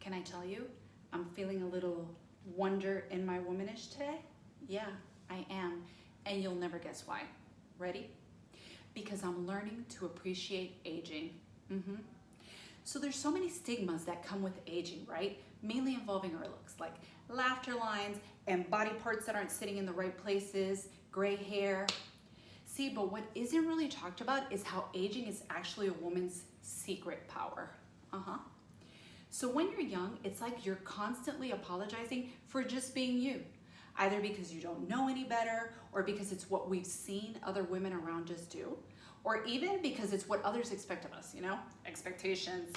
Can I tell you, I'm feeling a little wonder in my womanish today? Yeah, I am. And you'll never guess why. Ready? Because I'm learning to appreciate aging. So there's so many stigmas that come with aging, right? Mainly involving our looks, like laughter lines and body parts that aren't sitting in the right places, gray hair. See, but what isn't really talked about is how aging is actually a woman's secret power. So when you're young, it's like you're constantly apologizing for just being you, either because you don't know any better, or because it's what we've seen other women around us do, or even because it's what others expect of us, expectations.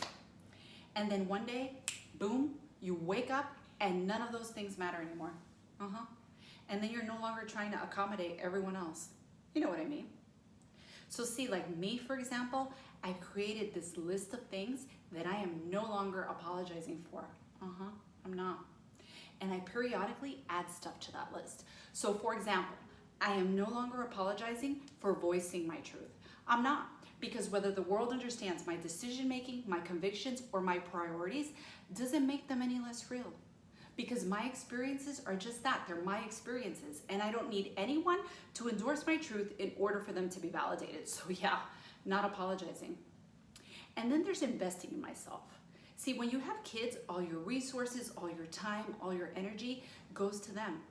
And then one day, boom, you wake up and none of those things matter anymore. And then you're no longer trying to accommodate everyone else. You know what I mean? So see, like me, for example, I created this list of things that I am no longer apologizing for. I'm not. And I periodically add stuff to that list. So for example, I am no longer apologizing for voicing my truth. I'm not, because whether the world understands my decision-making, my convictions, or my priorities doesn't make them any less real. Because my experiences are just that, they're my experiences, and I don't need anyone to endorse my truth in order for them to be validated. So yeah, not apologizing. And then there's investing in myself. See, when you have kids, all your resources, all your time, all your energy goes to them.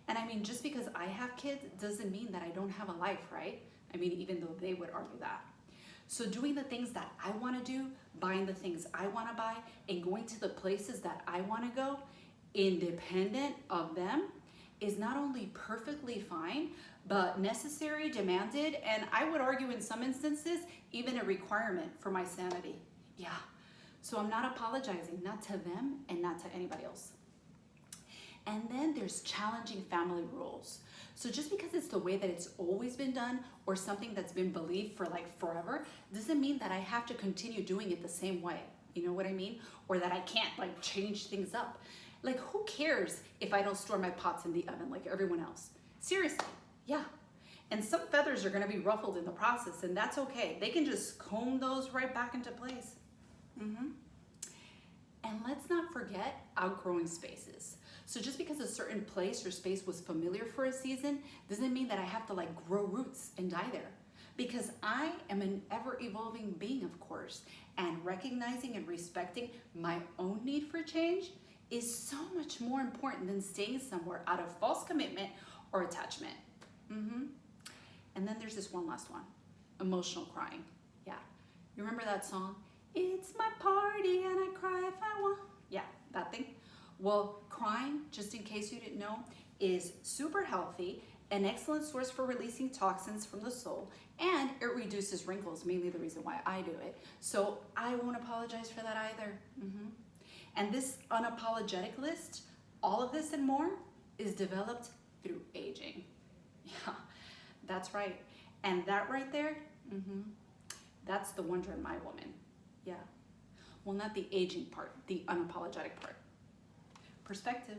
And I mean, just because I have kids doesn't mean that I don't have a life, right? I mean, even though they would argue that. So doing the things that I want to do, buying the things I want to buy, and going to the places that I want to go, independent of them, is not only perfectly fine, but necessary, demanded, and I would argue in some instances, even a requirement for my sanity. Yeah, so I'm not apologizing, not to them and not to anybody else. And then there's challenging family rules. So just because it's the way that it's always been done or something that's been believed for like forever, doesn't mean that I have to continue doing it the same way. You know what I mean? Or that I can't like change things up. Like, who cares if I don't store my pots in the oven like everyone else? Seriously, yeah. And some feathers are gonna be ruffled in the process, and that's okay. They can just comb those right back into place. And let's not forget outgrowing spaces. So just because a certain place or space was familiar for a season, doesn't mean that I have to like grow roots and die there. Because I am an ever-evolving being, of course, and recognizing and respecting my own need for change is so much more important than staying somewhere out of false commitment or attachment. And then there's this one last one, emotional crying. Yeah, you remember that song? It's my party and I cry if I want. Yeah, that thing. Well, crying, just in case you didn't know, is super healthy, an excellent source for releasing toxins from the soul, and it reduces wrinkles, mainly the reason why I do it. So I won't apologize for that either. And this unapologetic list, all of this and more, is developed through aging. Yeah, that's right. And that right there, that's the wonder in my woman. Yeah. Well, not the aging part, the unapologetic part. Perspective.